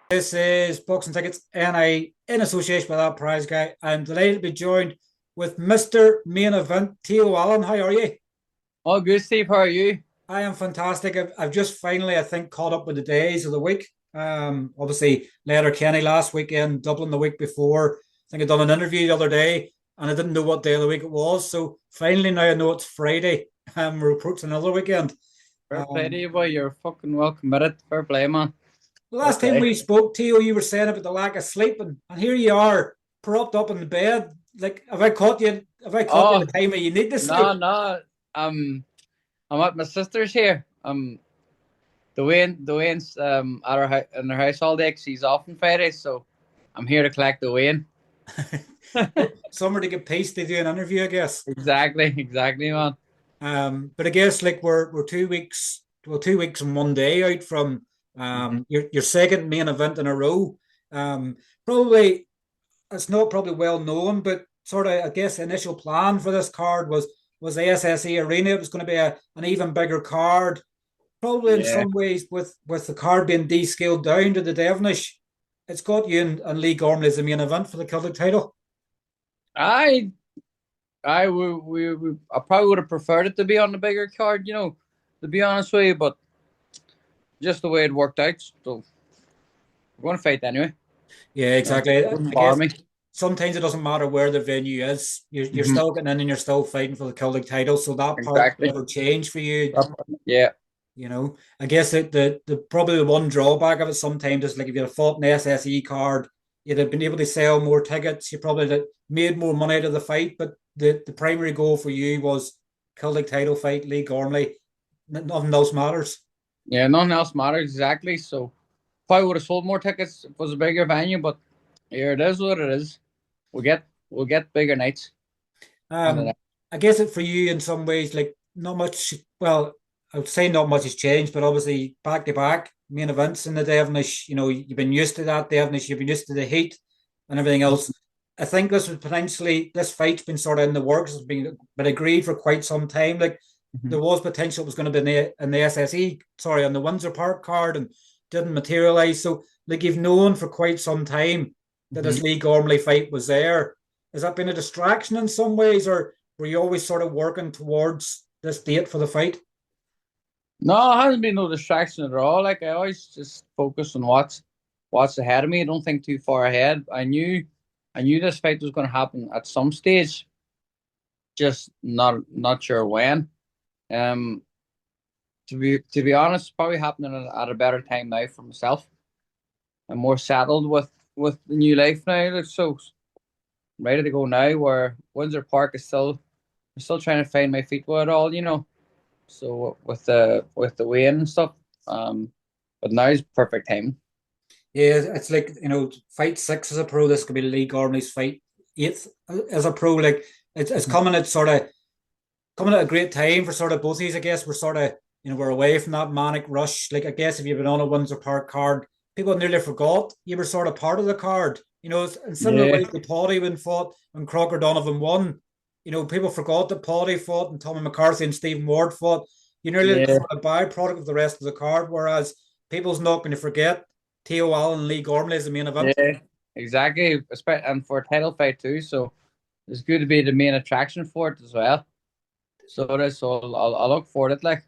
This is Boxing Tickets NI in association with that prize guy. I'm delighted to be joined with Mr. Main Event, Teo Alin. How are you? All good, Steve. How are you? I am fantastic. I've just finally, I think, caught up with the days of the week. Obviously, Kenny last weekend, Dublin the week before. I think I done an interview the other day, and I didn't know what day of the week it was. So finally, now I know it's Friday. We're approaching another weekend. Fair play to Um, you, boy. You're fucking well committed. Fair play, man. The Fair last time play. we spoke, Teo, you were saying about the lack of sleeping, and here you are, propped up in the bed. Like, have I caught you? Have I caught you Oh, at the time where you need to no, sleep? no. I'm at my sister's here. The Wayne's at in her house all day 'cause she's off on Friday, so I'm here to collect the Wayne. Somewhere to get pace to do an interview, I guess. Exactly, man. But I guess like we're 2 weeks, well, 2 weeks and one day out from hmm your second main event in a row. Probably it's not probably well known, but sort of I guess the initial plan for this card was the SSE Arena. It was going to be an even bigger card. Probably in Yeah. some ways, with the card being descaled down to the Devenish, it's got you and Lee Gormley as the main event for the Celtic title. I I probably would have preferred it to be on the bigger card, to be honest with you, but just the way it worked out. So we're going to fight anyway. Yeah, exactly. Wouldn't I bother guess me. sometimes it doesn't matter where the venue is. You're hmm still getting in and you're still fighting for the Celtic title. So that part Exactly. never changed for you. Yeah. I guess the probably the one drawback of it sometimes is like if you had fought an SSE card, you'd have been able to sell more tickets. You probably had made more money out of the fight. But the primary goal for you was Celtic title fight, Lee Gormley. Nothing else matters. Yeah, nothing else matters exactly. So probably would have sold more tickets if it was a bigger venue, but here it is what it is. We'll get bigger nights on the Um, night. I guess it for you in some ways, like not much. Well, I would say not much has changed, but obviously back to back main events in the Devonish. You've been used to that Devonish. You've been used to the heat and everything else. I think this fight's been sort of in the works. It's been agreed for quite some time. Like Mhm. there was potential it was going to be in the SSE, sorry, on the Windsor Park card, and didn't materialize. So like you've known for quite some time that this Mhm. Lee Gormley fight was there. Has that been a distraction in some ways, or were you always sort of working towards this date for the fight? No, it hasn't been no distraction at all. Like I always just focus on what's ahead of me. I don't think too far ahead. I knew this fight was going to happen at some stage, just not sure when. Um, to be honest, it's probably happening at a better time now for myself. I'm more settled with the new life now. Like, so ready to go now. Where Windsor Park is still, I'm still trying to find my feet with it all. So with the weigh in and stuff, but now is perfect time. Yeah, it's like fight six as a pro. This could be Lee Gormley's fight eighth as a pro. Like it's coming at sort of coming at a great time for sort of both of these. I guess we're sort of we're away from that manic rush. Like I guess if you've been on a Windsor Park card, people nearly forgot you were sort of part of the card. In similar Yeah, ways to Paddy when fought when Crocker Donovan won. People forgot that Paddy fought and Tommy McCarthy and Stephen Ward fought. You nearly yeah, sort of byproduct of the rest of the card. Whereas people's not going to forget Teo Allen and Lee Gormley as the main event. yeah, exactly. And for a title fight too, so it's good to be the main attraction for it as well. So it is. So I'll look for it. Like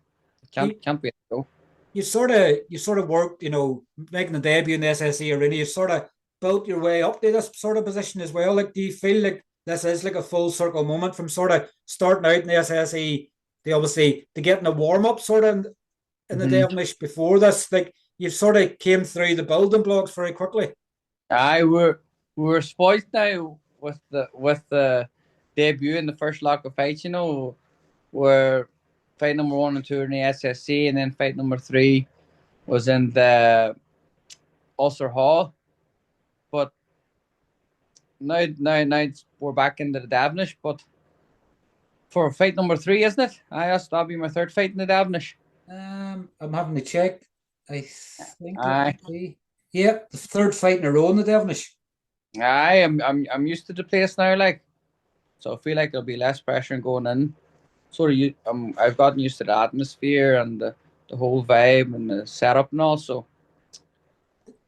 You can't be go. you sort of worked, making the debut in the SSE arena. You sort of built your way up to this sort of position as well. Like, do you feel like this is like a full circle moment from sort of starting out in the SSE to obviously to getting a warm up sort of in the hmm Devonish before this? Like, you've sort of came through the building blocks very quickly. I we're spoiled now with the debut in the first lock of fights. Where fight number one and two in the SSC, and then fight number three was in the Ulster Hall. But now we're back into the Devonish. But for fight number three, isn't it? That'll be my third fight in the Devonish. I'm having to check. I think let me Aye, see. Yeah, the third fight in a row in the Devonish. aye. I'm used to the place now, like so. I feel like there'll be less pressure in going in. I've gotten used to the atmosphere and the whole vibe and the setup and all. So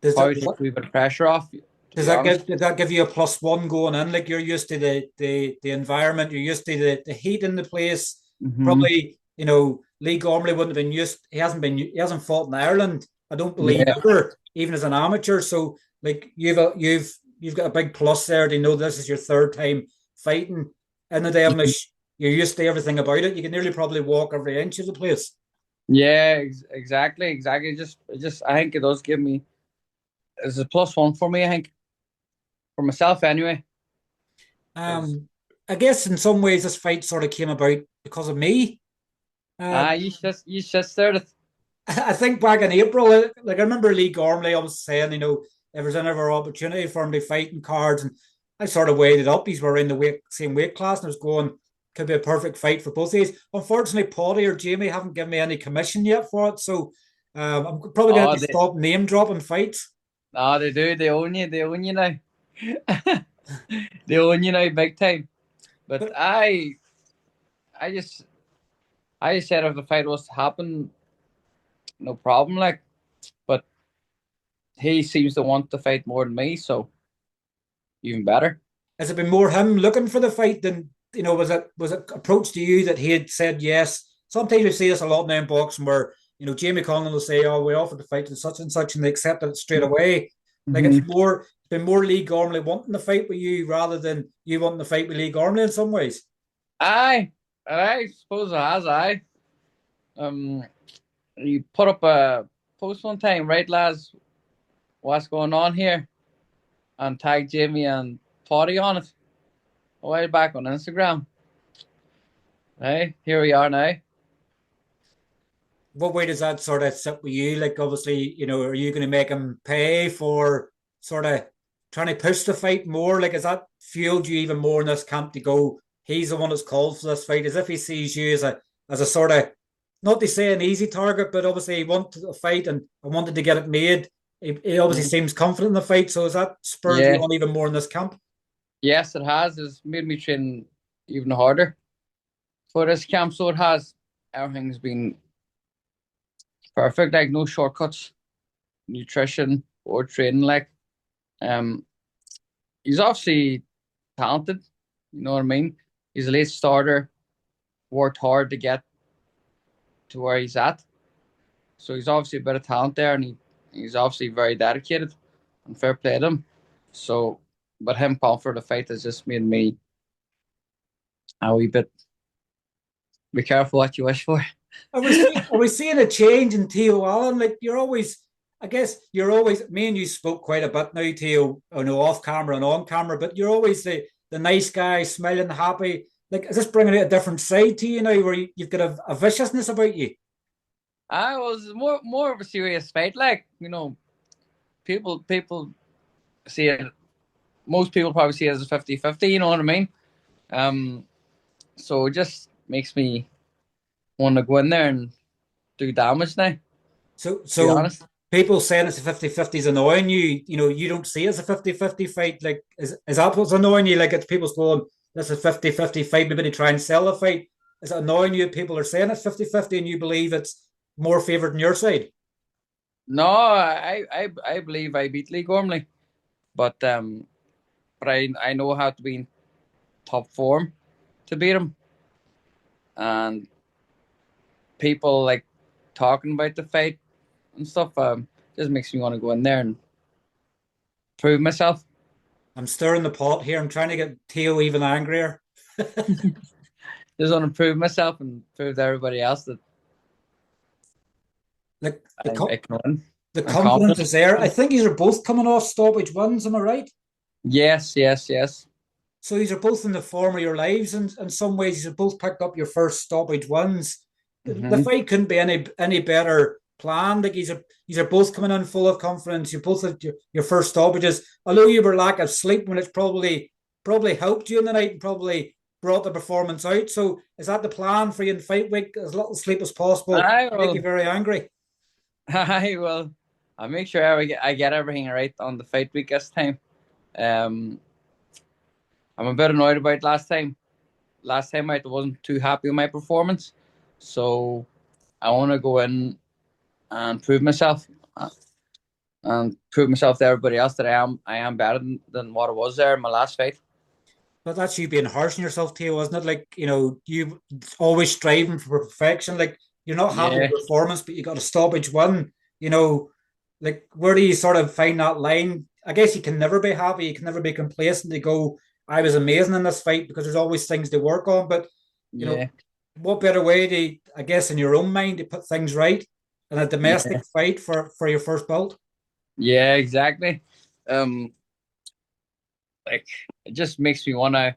Does probably that take a wee bit of pressure off, to be honest. does that give you a +1 going in? Like, you're used to the environment, you're used to the heat in the place. Hmm. Probably, Lee Gormley wouldn't have been used. He hasn't fought in Ireland, I don't believe, Yeah, ever, even as an amateur. So, like, you've got a big plus there. They know this is your third time fighting in the devenish. You're used to everything about it. You can nearly probably walk every inch of the place. yeah, exactly. Just I think it does give me, it's a +1 for me. I think for myself anyway. 'Cause I guess in some ways this fight sort of came about because of me. you Um, just started. I think back in April, like, I remember Lee Gormley, I was saying, if there's ever opportunity for him to fight in cards, and I sort of weighed it up. He's were in the same weight class, and I was going, could be a perfect fight for both of these. Unfortunately, Paddy or Jamie haven't given me any commission yet for it, so I'm probably going to Oh, have to stop name dropping fights. they do. They own you now. They own you now big time. But But I just, I just said if the fight was to happen, no problem. Like, but he seems to want to fight more than me, so even better. has it been more him looking for the fight than, was it approached to you that he had said yes? Sometimes we see this a lot now in boxing where, Jamie Conlan will say, "Oh, we offered to fight and such," and they accepted it straight away. Like, Hmm. it's been more Lee Gormley wanting to fight with you rather than you wanting to fight with Lee Gormley in some ways. I suppose it has. Um, you put up a post one time, right, lads? What's going on here? And tag Jamie and Potty on it a while back on Instagram. Hey, here we are now. What way does that sort of sit with you? Like, obviously, are you going to make him pay for sort of trying to push the fight more? Like, has that fueled you even more in this camp to go, he's the one that's called for this fight, as if he sees you as a sort of, not to say an easy target, but obviously he wanted a fight and wanted to get it made. He obviously Mhm. seems confident in the fight. So has that spurred you Yeah, on even more in this camp? yes, it has. It's made me train even harder for this camp. So it has. Everything's been perfect. Like no shortcuts, nutrition or training. Like, um, he's obviously talented. You know what I mean? He's a late starter. Worked hard to get to where he's at. So he's obviously a bit of talent there, and he's obviously very dedicated. And fair play to him. So, but him calling for the fight has just made me a wee bit. Be careful what you wish for. Are we seeing a change in Teo Alin? Like, I guess you're always, me and you spoke quite a bit now, Teo, off camera and on camera, but you're always the nice guy, smiling, happy. Like, is this bringing out a different side to you now where you've got a viciousness about you? I was more of a serious fight. Like, people see it. Most people probably see it as a 50-50. You know what I mean? Um, so it just makes me want to go in there and do damage now. To So, be so honest. people saying it's a 50-50 is annoying you. You don't see it as a 50-50 fight. Like, is that what's annoying you? Like, it's people's going, this is a 50-50 fight, maybe they try and sell the fight. Is it annoying you that people are saying it's 50-50 and you believe it's more favoured on your side? No, I believe I beat Lee Gormley, but I know how to be in top form to beat him, and people like talking about the fight and stuff. Just makes me want to go in there and prove myself. I'm stirring the pot here. I'm trying to get Teo even angrier. Just want to prove myself and prove to everybody else that Like, I can win. the I'm confidence confident. is there. I think these are both coming off stoppage wins. Am I right? Yes. So these are both in the form of your lives, and in some ways, these have both picked up your first stoppage wins. The Hmm. fight couldn't be any better planned. Like, these are both coming in full of confidence. You both had your first stoppages. Although you were lack of sleep when it's probably helped you in the night and probably brought the performance out. So is that the plan for you in fight week? As little sleep as possible. I Make you will. very angry. I will. I'll make sure I get everything right on the fight week this time. Um, I'm a bit annoyed about last time. Last time I wasn't too happy with my performance, so I want to go in and prove myself. and prove myself to everybody else that I am better than what I was there in my last fight. But that's you being harsh on yourself, Teo, wasn't it? Like, you always striving for perfection. Like, you're not happy with Yeah, the performance, but you got a stoppage win. Like, where do you sort of find that line? I guess you can never be happy. You can never be complacent to go, I was amazing in this fight, because there's always things to work on. But, you know, yeah, what better way to, I guess, in your own mind, to put things right in a domestic yeah, fight for your first belt? yeah, exactly. Um, like it just makes me wanna.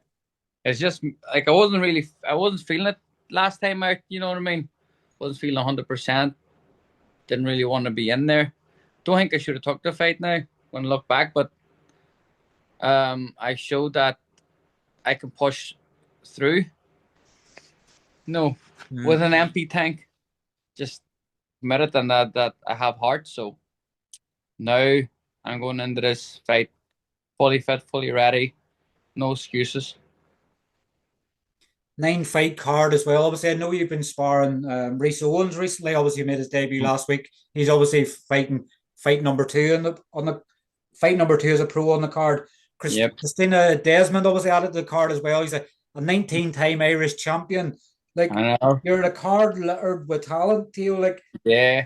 It's just like I wasn't feeling it last time out. You know what I mean? Wasn't feeling 100%. Didn't really want to be in there. Don't think I should have took the fight now when I look back, but I showed that I can push through. No, with Mm. an empty tank. Just admitted and that I have heart. So now I'm going into this fight fully fit, fully ready. No excuses. 9 fight card as well. Obviously, I know you've been sparring Rhys Owens recently. Obviously, he made his debut last week. He's obviously fighting fight number two on the fight number two as a pro on the card. Yep. Christina Desmond obviously added to the card as well. He's a 19-time Irish champion. Like, I know. you're a card littered with talent, Teo. Like, Yeah.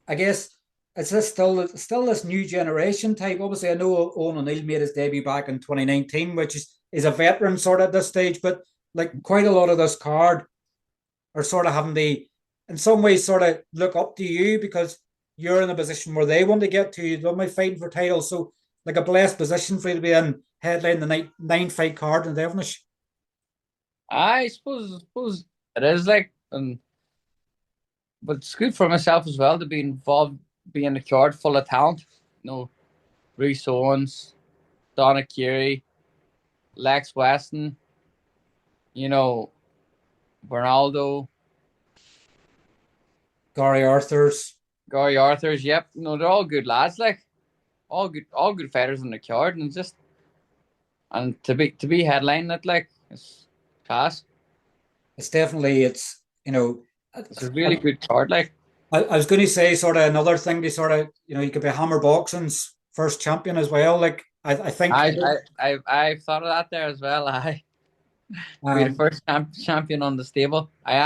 I guess it's still this new generation type. Obviously, I know Owen O'Neill made his debut back in 2019, which is a veteran sort of at this stage, but like quite a lot of this card are sort of having to, in some ways, sort of look up to you because you're in a position where they want to get to. They'll be fighting for titles, so like a blessed position for you to be in headline the nine fight card in Devenish. I suppose it is like, but it's good for myself as well to be involved, be in a card full of talent. You know, Rhys Owens, donagh, Keary, Lex Weston, you know, Bernardo, Gary Arthur's. Gary Arthur's. Yep, you know, they're all good lads. Like all good fighters in the card, and just and to be headlining it, like it's class. It's definitely It's a really good card. Like I was going to say sort of another thing to sort of you could be Hammer Boxing's first champion as well. Like I think I've thought of that there as well. I to be the um, first champion on the stable. I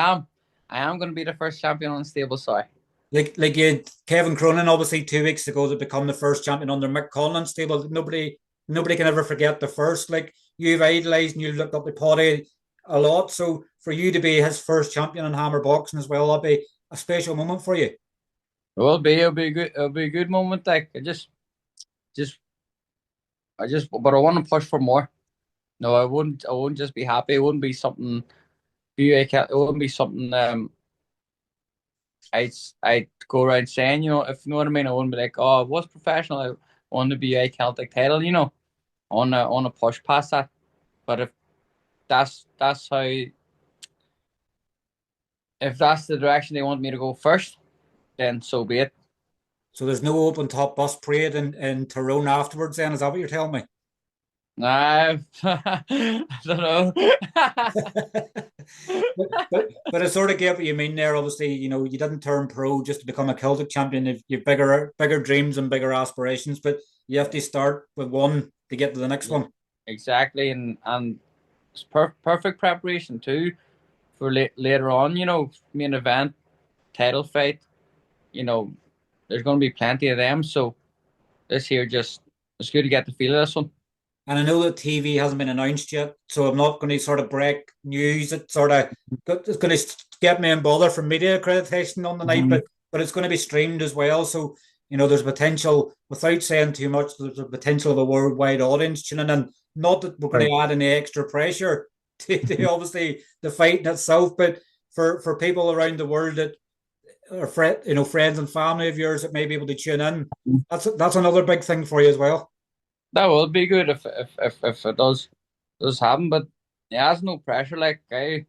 am going to be the first champion on the stable. Sorry. like you had Kevin Cronin obviously 2 weeks ago to become the first champion under Conlan stable. Nobody can ever forget the first. Like you've idolized and you've looked up to Paddy a lot. So for you to be his first champion in Hammer Boxing as well, that'll be a special moment for you. It'll be good. It'll be a good moment. Like just, but I want to push for more. No, I wouldn't just be happy. It wouldn't be something. It wouldn't be something. I'd go around saying, you know, if you know what I mean. I wouldn't be like, oh, I was professional. I won the BUI Celtic title. You know, on a push past that. But if that's how, if that's the direction they want me to go first, then so be it. So there's no open top bus parade in Tyrone afterwards. Then is that what you're telling me? I don't know. but I sort of get what you mean there. Obviously, you didn't turn pro just to become a Celtic champion. You've bigger dreams and bigger aspirations, but you have to start with one to get to the next one. Exactly, and it's perfect preparation too for later on. You know, main event, title fight. You know, there's going to be plenty of them. So this here just it's good to get the feel of this one. And I know that TV hasn't been announced yet, so I'm not going to sort of break news that sort of it's going to get me in bother for media accreditation on the night, Mhm. but it's going to be streamed as well. So there's potential, without saying too much, there's a potential of a worldwide audience tuning in. Not that we're going Right. to add any extra pressure to obviously the fight in itself, but for people around the world that are friends and family of yours that may be able to tune in, that's another big thing for you as well. That will be good if it does happen. But yeah, there's no pressure. Like I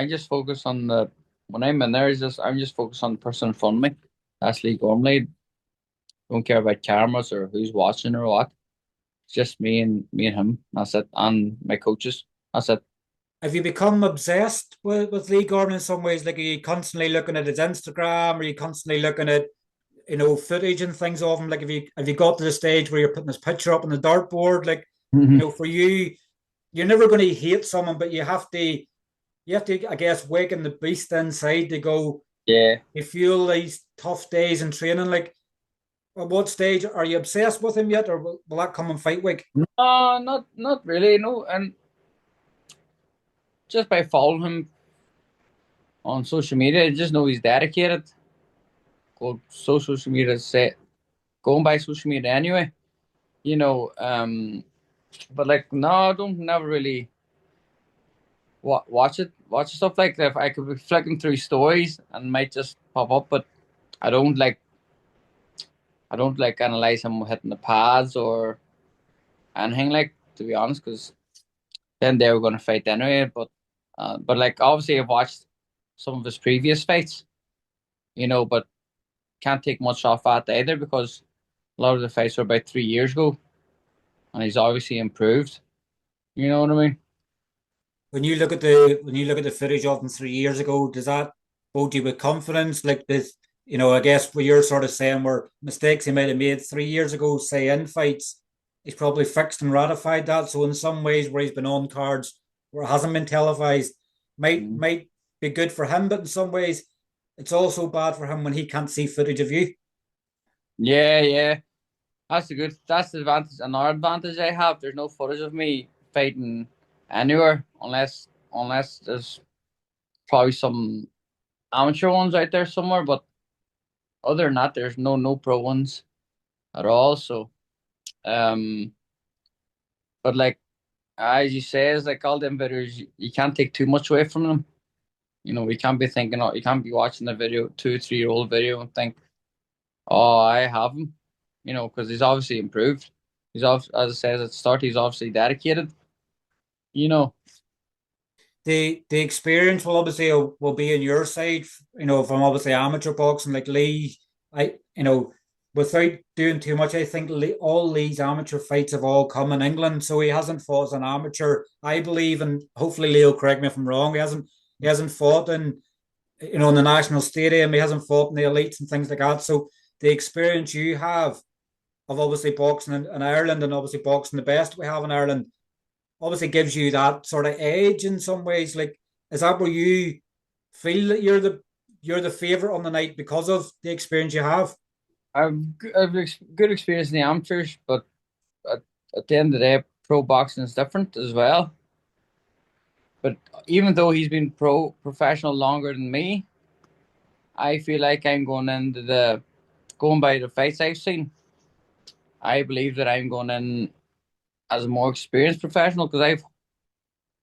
just focus on the when I'm in there. Is just I'm just focused on the person in front of me. That's Lee Gormley. Don't care about cameras or who's watching or what. It's just me and him. That's it. And my coaches. That's it. Have you become obsessed with Lee Gordon in some ways? Like, are you constantly looking at his Instagram? Are you constantly looking at footage and things of him? Like, have you got to the stage where you're putting his picture up on the dartboard? Like, Mhm. for you, you're never going to hate someone, but you have to, I guess, waken the beast inside to go. Yeah. You feel these tough days in training. Like, at what stage are you obsessed with him yet, or will that come in fight week? No, not really. No, and just by following him on social media, I just know he's dedicated. Go so social media say going by social media anyway. You know, but like no, I don't never really watch stuff like that. I could be flicking through stories and might just pop up, but I don't like I don't like analyze him hitting the pads or anything like to be honest, because then they were going to fight anyway. But like obviously I've watched some of his previous fights, but can't take much off that either because a lot of the fights were about 3 years ago, and he's obviously improved. You know what I mean? When you look at the footage of him 3 years ago, does that bode you with confidence? Like this, I guess what you're sort of saying were mistakes he might have made 3 years ago, say in fights, he's probably fixed and ratified that. So in some ways, where he's been on cards, where it hasn't been televised, might Mm. might be good for him, but in some ways, it's also bad for him when he can't see footage of you. Yeah, yeah. That's the advantage. Another advantage I have. There's no footage of me fighting anywhere unless there's probably some amateur ones out there somewhere. But other than that, there's no pro ones at all. So um, but like as you say, it's like all them videos, you can't take too much away from them. We can't be thinking, oh, you can't be watching the video, 2 3 year old video, and think, oh, I have him. Because he's obviously improved. As I said at the start, he's obviously dedicated. You know. The experience will be in your side, from obviously amateur boxing like Lee. Without doing too much, I think all Lee's amateur fights have all come in England, so he hasn't fought as an amateur, I believe, and hopefully Leo correct me if I'm wrong. He hasn't fought in the national stadium. He hasn't fought in the elites and things like that. So the experience you have of obviously boxing in Ireland and obviously boxing the best we have in Ireland obviously gives you that sort of edge in some ways. Like, is that where you feel that you're the favorite on the night because of the experience you have? I've good experience in the amateurs, but at, at the end of the day, pro boxing is different as well. But even though he's been professional longer than me, I feel like I'm going by the fights I've seen. I believe that I'm going in as a more experienced professional because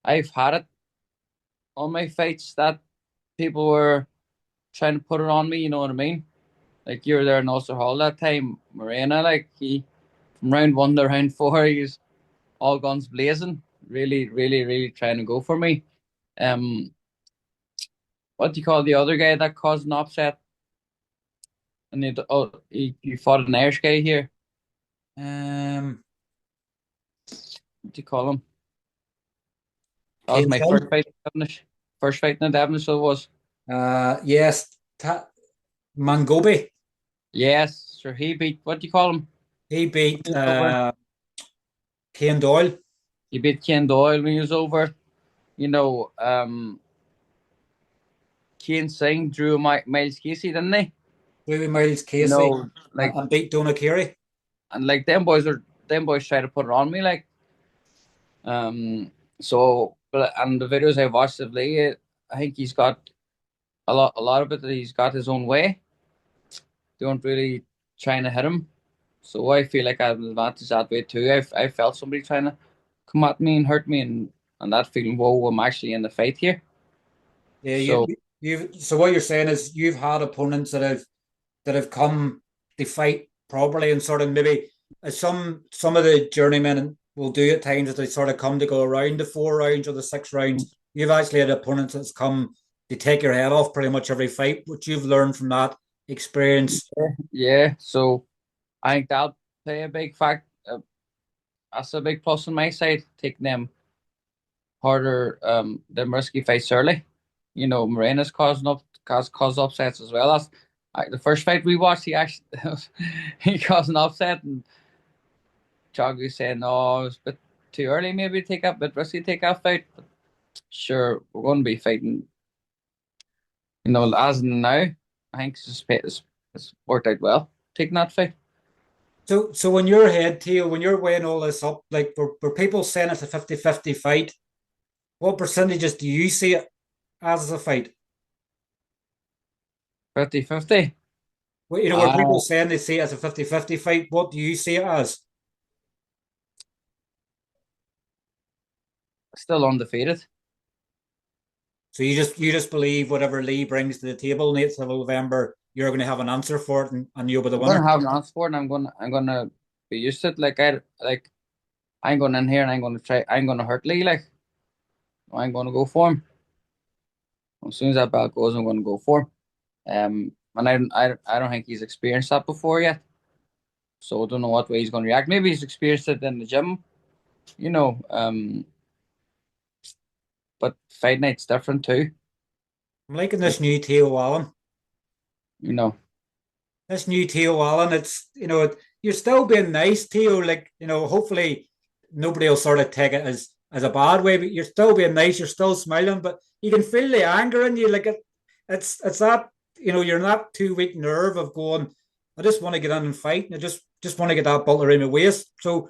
I've had it on my fights that people were trying to put it on me. You know what I mean? Like you were there in Ulster Hall that time, Morena. Like he from round one to round four, he's all guns blazing, really, really, really trying to go for me. Um, what do you call the other guy that caused an upset? And he fought an Irish guy here. Um, What do you call him? That was my Kingston? first fight. Devenish. First fight in the Devenish, so it was. Yes, Mangobi. Yes, sure. He beat. What do you call him? He beat He was over. Kane Doyle. He beat Ken Doyle when he was over. You know, Kane Singh drew Miles Casey, didn't they? Louis Miles You Casey, know, and, like and beat donagh Keary. and like them boys try to put it on me, like so but and the videos I watched of Lee, I think he's got a lot of it that he's got his own way. They weren't really trying to hit him. So I feel like I have an advantage that way too. I felt somebody trying to come at me and hurt me and that feeling, whoa, I'm actually in the fight here. Yeah, So so what you're saying is you've had opponents that have come to fight properly and sort of maybe as some of the journeymen will do at times as they sort of come to go around the 4 rounds or the 6 rounds. You've actually had opponents that's come to take your head off pretty much every fight, which you've learned from that experience. yeah, so I think that'll play a big fact. That's a big plus on my side, taking them risky fights early. Morena's caused upsets as well. The first fight we watched, he actually he caused an upset, and Choggy said, "No, it was a bit too early, maybe to take up, but risky to take that fight." But sure, we're going to be fighting. As of now, I think it's worked out well taking that fight. So in your head, Theo, when you're weighing all this up, like were people saying it's a 50-50 fight, what percentages do you see it as a fight? 50-50. Well, were people Uh, saying they see it as a 50-50 fight, what do you see it as? Still undefeated. So you just believe whatever Lee brings to the table, 8th of November, you're going to have an answer for it, and you'll be the I'm gonna winner. have an answer for it, and I'm gonna be used to it. I'm going in here and I'm gonna hurt Lee. I'm gonna go for him. As soon as that belt goes, I'm gonna go for him. And I don't think he's experienced that before yet. So I don't know what way he's gonna react. Maybe he's experienced it in the gym, you know. But fight night's different too. I'm liking this new Teo Alin. You know. This new Teo Allen, you're still being nice, Teo. Hopefully nobody will sort of take it as a bad way, but you're still being nice, you're still smiling, but you can feel the anger in you. It's that, you're not too weak nerve of going, I just want to get in and fight, and I just want to get that belt around my waist. So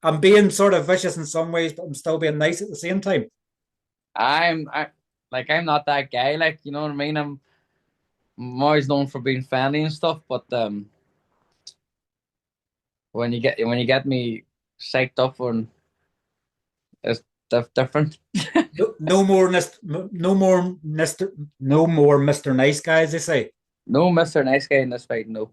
I'm being sort of vicious in some ways, but I'm still being nice at the same time. I'm not that guy. You know what I mean. I'm always known for being friendly and stuff, but when you get me psyched up, and it's different. No, no more Mr. Nice Guys, they say. No Mr. Nice Guy in this fight. No.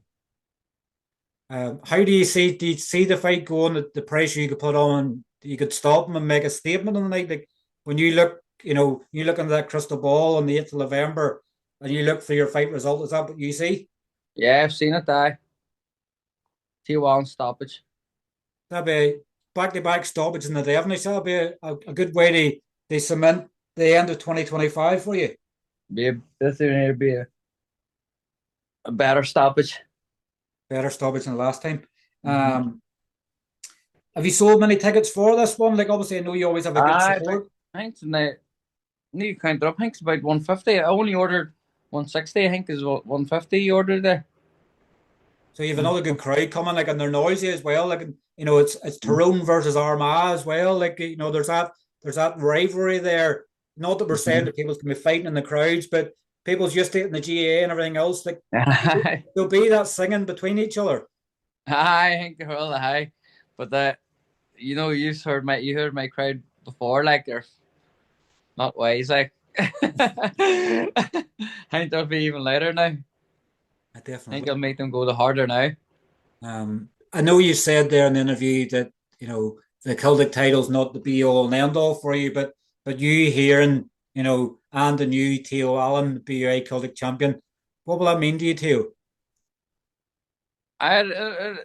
How do you see the fight going? The pressure you could put on, you could stop him and make a statement on the night. Like when you look into that crystal ball on the 8th of November, and you look for your fight result. Is that what you see? Yeah, I've seen it die. T1 stoppage. That'd be back-to-back stoppage in the devenish. That'd be a good way to cement the end of 2025 for you. This would be a better stoppage. Better stoppage than the last time. Mm-hmm. Have you sold many tickets for this one? Like obviously, I know you always have a good support. I think tonight, need to count it up. I think it's about 150. I only ordered 160. I think is what 150 you ordered there. So you have another good crowd coming, and they're noisy as well. It's Tyrone versus Armagh as well. There's that rivalry there. Not that we're saying that people's gonna be fighting in the crowds, but people's used to it in the GAA and everything else. Like there'll be that singing between each other. I think they're all high, but you heard my crowd before. They're not wise. I think they'll be even louder now. I I think definitely. I'll make them go the harder now. I know you said there in the interview that the Celtic title's not the be all and end all for you, but you hearing and the new Teo Allen, the BUI Celtic champion, what will that mean to you, Teo? I, to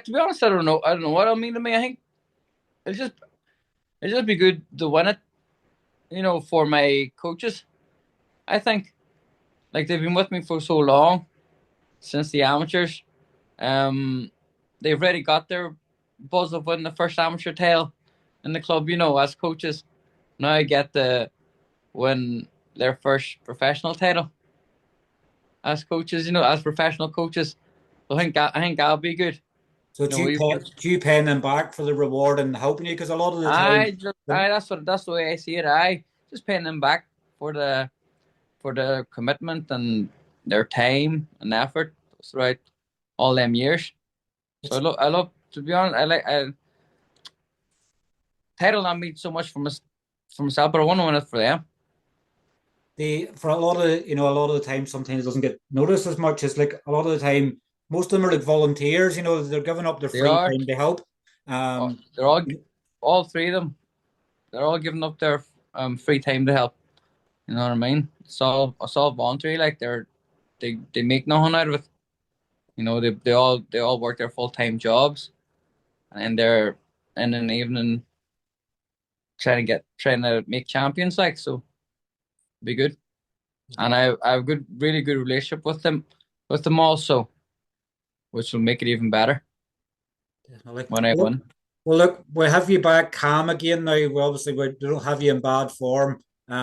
be honest, I don't know. I don't know what it'll mean to me. I think it'll just it'll just be good to win it. For my coaches, I think they've been with me for so long since the amateurs. Um, they've already got their buzz of winning the first amateur title in the club. As coaches, now I get to win their first professional title as coaches. As professional coaches. So I think that'll be good. So do you We've pay, do you paying them back for the reward and helping you? Because a lot of the time, that's the way I see it. I just paying them back for the commitment and their time and effort throughout all them years. So I love to be honest. Title not mean so much for myself, but I want to win it for them. for a lot of the time, sometimes it doesn't get noticed as much as like a lot of the time. Most of them are like volunteers. They're giving up their They free are. time to help. Um, They're all three of them. They're all giving up their free time to help. You know what I mean? It's all voluntary. They make nothing out of it. They all work their full-time jobs, and they're in an evening trying to make champions. So be good. and I have really good relationship with them also, which will make it even better Definitely. when I win. Well, look, we have you back calm again now. We don't have you in bad form. We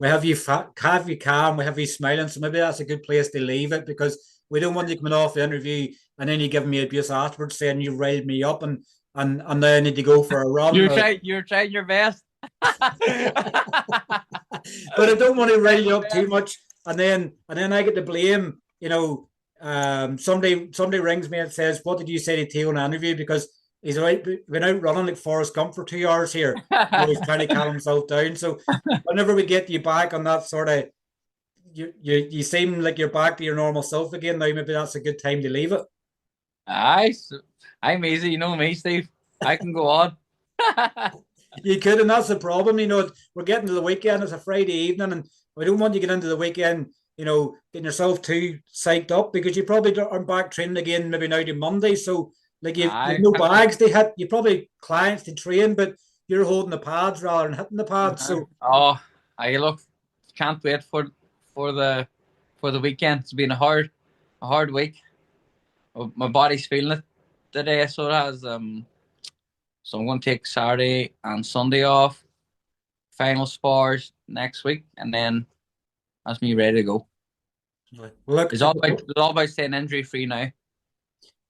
have have you calm, we have you smiling. So maybe that's a good place to leave it, because we don't want you coming off the interview and then you give me abuse afterwards, saying you riled me up, and then I need to go for a run. You're trying your best. But I don't want to rile you up too much, and then I get to blame. Somebody rings me and says, "What did you say to Teo in an interview?" Because he's been out running like Forrest Gump for 2 hours here. He's trying to calm himself down. So whenever we get you back on that sort of, you seem like you're back to your normal self again now. Maybe that's a good time to leave it. I'm easy, you know me, Steve. I can go on. You could, and that's the problem. We're getting to the weekend. It's a Friday evening, and we don't want you to get into the weekend, getting yourself too psyched up, because you probably aren't back training again maybe now to Monday. So, like, you've no bags to hit. You probably clients to train, but you're holding the pads rather than hitting the pads. So, I look, can't wait for the weekend. It's been a hard week. My body's feeling it today, so it has. So I'm going to take Saturday and Sunday off. Final spars next week, and then that's me ready to go. look, It's all about staying injury free now.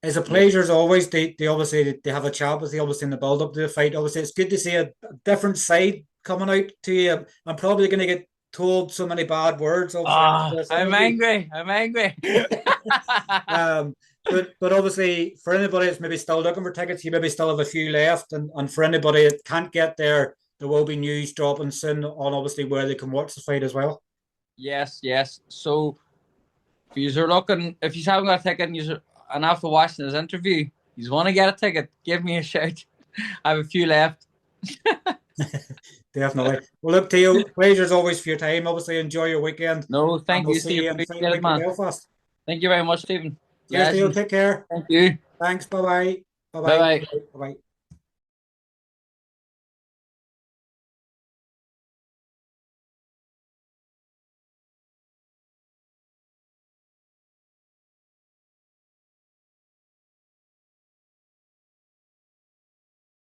It's a pleasure as always. They obviously they have a chat with you, obviously, in the build up to the fight. Obviously, it's good to see a different side coming out to you. I'm probably going to get told so many bad words. I'm angry. But obviously, for anybody that's maybe still looking for tickets, you maybe still have a few left. And for anybody that can't get there, there will be news dropping soon on obviously where they can watch the fight as well. Yes. So if you haven't got a ticket and after watching this interview, you want to get a ticket, give me a shout. I have a few left. Definitely. Well, look, Teo, pleasure as always for your time. Obviously, enjoy your weekend. No, thank you, See you Stephen. in Belfast. Thank you very much, Stephen. Cheers, Teo. Take care. Thank you. Thanks. Bye-bye. Bye-bye. Bye-bye.